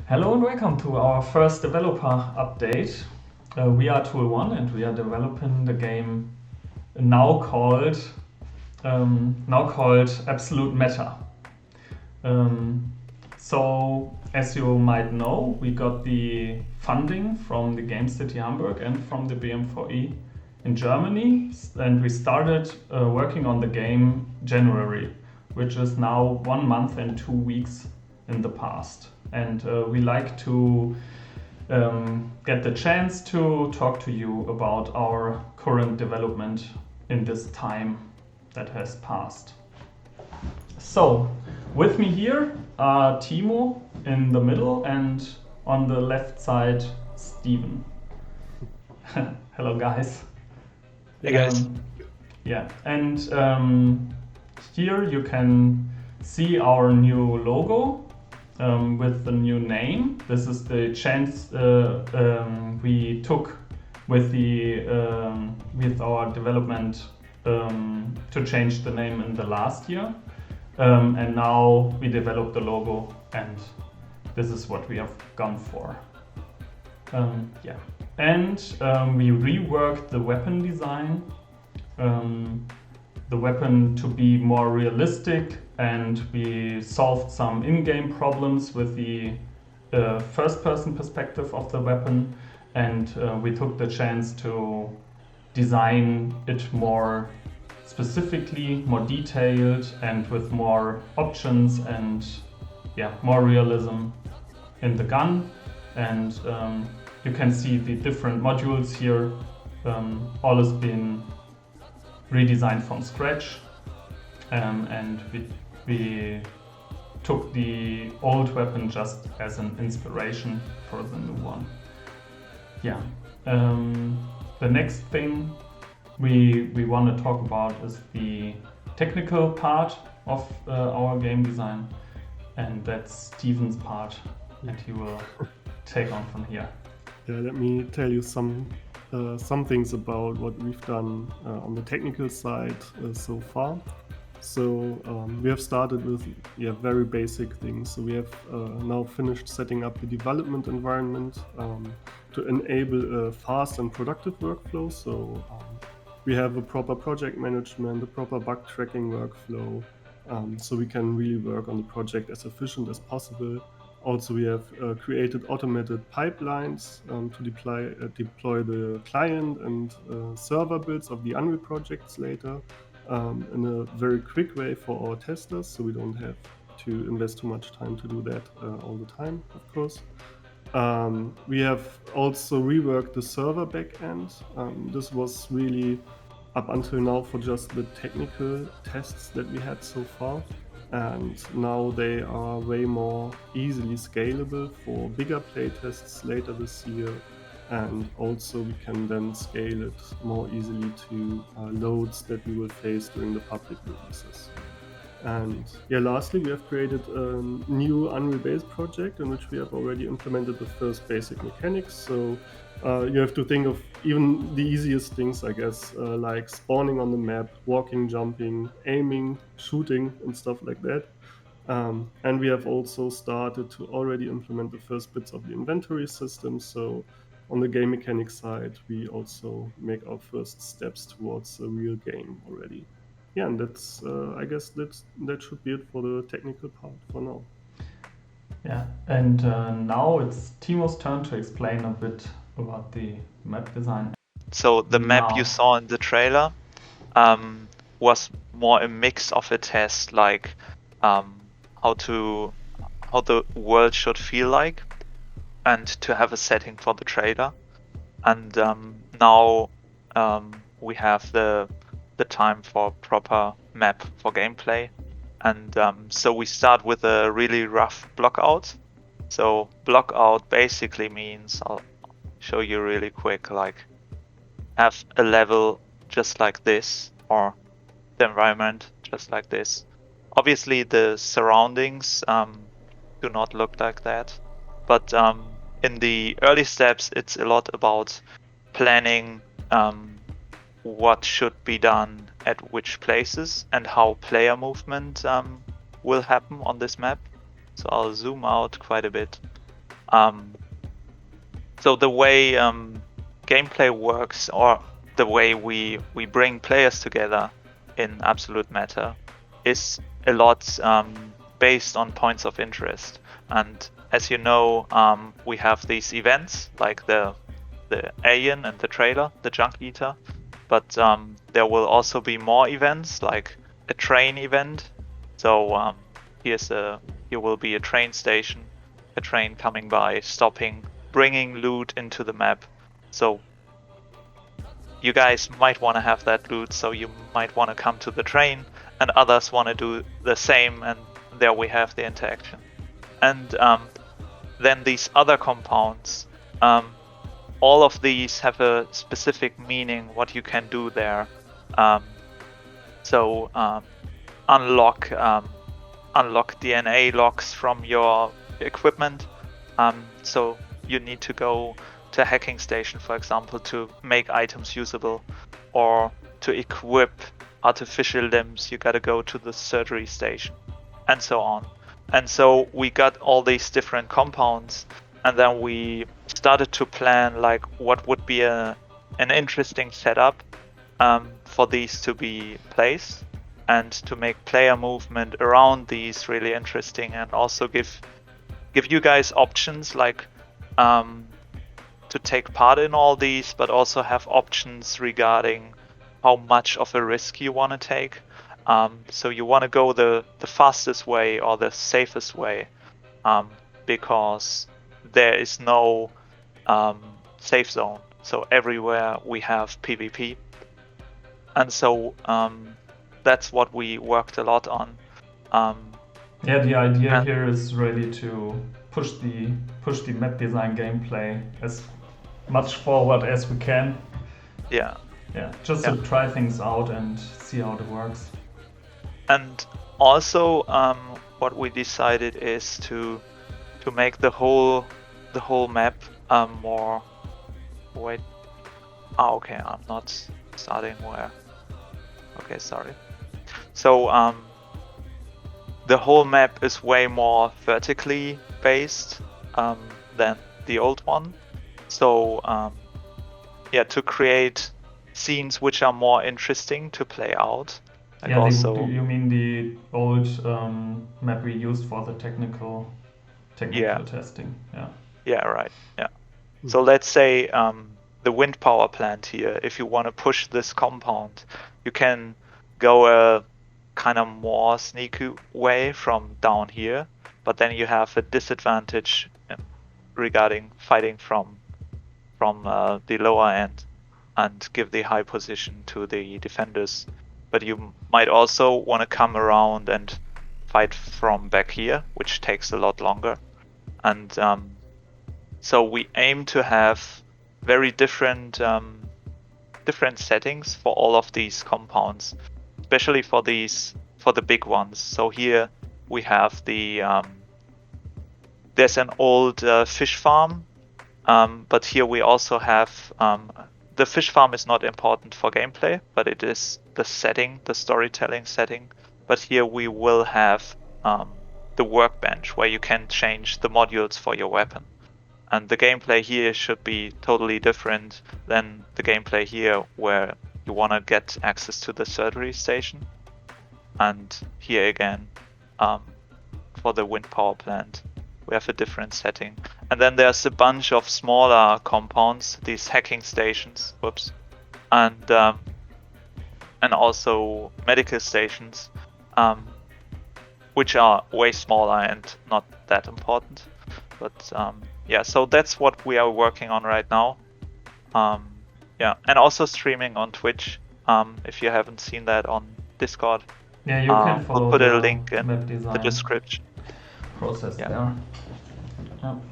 Hello and welcome to our first developer update. We are Tool One and we are developing the game now called Absolute Meta. So, as you might know, we got the funding from the Game City Hamburg and from the BM4E in Germany, and we started working on the game January, which is now 1 month and 2 weeks in the past. And we like to get the chance to talk to you about our current development in this time that has passed. So, with me here are Timo in the middle and on the left side, Steven. Hello, guys. Hey guys. Yeah, and here you can see our new logo with the new name. This is the chance we took with our development to change the name in the last year. And now we developed the logo, and this is what we have gone for. Yeah, and we reworked the weapon design, the weapon to be more realistic, and we solved some in-game problems with the first-person perspective of the weapon, and we took the chance to design it more specifically, more detailed, and with more options and more realism in the gun. And you can see the different modules here. All has been redesigned from scratch, and we took the old weapon just as an inspiration for the new one. Yeah. The next thing we want to talk about is the technical part of our game design, and that's Steven's part, and he will take on from here. Yeah, let me tell you some things about what we've done on the technical side so far. So we have started with very basic things. So we have now finished setting up the development environment to enable a fast and productive workflow. So we have a proper project management, a proper bug tracking workflow, so we can really work on the project as efficient as possible. Also, we have created automated pipelines to deploy the client and server builds of the Unreal projects later in a very quick way for our testers, so we don't have to invest too much time to do that all the time, of course. We have also reworked the server backend. This was really up until now for just the technical tests that we had so far. And now they are way more easily scalable for bigger playtests later this year. And also we can then scale it more easily to loads that we will face during the public releases. And lastly, we have created a new Unreal Base project in which we have already implemented the first basic mechanics. So you have to think of even the easiest things, I guess, like spawning on the map, walking, jumping, aiming, shooting, and stuff like that. And we have also started to already implement the first bits of the inventory system. So on the game mechanics side, we also make our first steps towards a real game already. Yeah, and that's I guess that should be it for the technical part for now. Yeah, and now it's Timo's turn to explain a bit about the map design. So the map you saw in the trailer was more a mix of a test, like how the world should feel like, and to have a setting for the trailer. And now we have the time for proper map for gameplay. And so we start with a really rough block out. So block out basically means, I'll show you really quick, like have a level just like this, or the environment just like this. Obviously the surroundings do not look like that, but in the early steps it's a lot about planning what should be done at which places and how player movement will happen on this map. So I'll zoom out quite a bit. So the way gameplay works, or the way we bring players together in Absolute Matter, is a lot based on points of interest. And as you know, we have these events like the alien and the trailer, the junk eater, but there will also be more events like a train event. So here will be a train station, a train coming by, stopping, bringing loot into the map. So you guys might want to have that loot, so you might want to come to the train, and others want to do the same, and there we have the interaction. And then these other compounds, all of these have a specific meaning what you can do there. So unlock DNA logs from your equipment. So you need to go to a hacking station, for example, to make items usable, or to equip artificial limbs, you gotta go to the surgery station, and so on. And so we got all these different compounds, and then we started to plan like what would be an interesting setup for these to be placed, and to make player movement around these really interesting, and also give you guys options like to take part in all these, but also have options regarding how much of a risk you want to take. So you want to go the fastest way or the safest way, because there is no safe zone. So everywhere we have PvP, and so that's what we worked a lot on. The idea here is really to push the map design gameplay as much forward as we can. Just to try things out and see how it works. And also what we decided is to make the whole map more okay, I'm not starting where. Okay, sorry. So the whole map is way more vertically based than the old one. So to create scenes which are more interesting to play out. And you mean the old map we used for the technical testing? Yeah, right. Yeah. So let's say the wind power plant here. If you want to push this compound, you can go a kind of more sneaky way from down here, but then you have a disadvantage regarding fighting from the lower end and give the high position to the defenders. But you might also want to come around and fight from back here, which takes a lot longer. And so we aim to have very different settings for all of these compounds, especially for the big ones. So here we have there's an old fish farm, but here we also have the fish farm is not important for gameplay, but it is the setting, the storytelling setting. But here we will have the workbench where you can change the modules for your weapon. And the gameplay here should be totally different than the gameplay here where you want to get access to the surgery station. And here again, for the wind power plant, we have a different setting. And then there's a bunch of smaller compounds, these hacking stations, and also medical stations, which are way smaller and not that important. But so that's what we are working on right now. And also streaming on Twitch. If you haven't seen that on Discord, you can follow. I'll put a link in the description. Process there.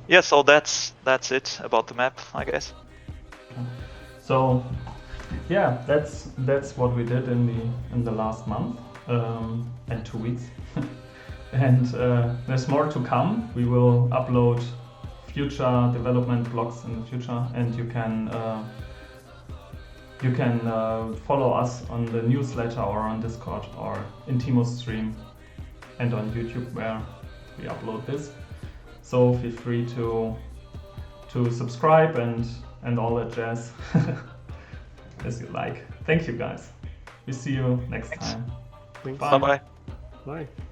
Yeah, so that's it about the map, I guess. So that's what we did in the last month and 2 weeks. And there's more to come. We will upload future development vlogs in the future, and you can follow us on the newsletter or on Discord or in Timo's stream and on YouTube, where we upload this. So feel free to subscribe and all that jazz as you like. Thank you guys. We see you next time. Thanks. Bye. Bye bye. Bye.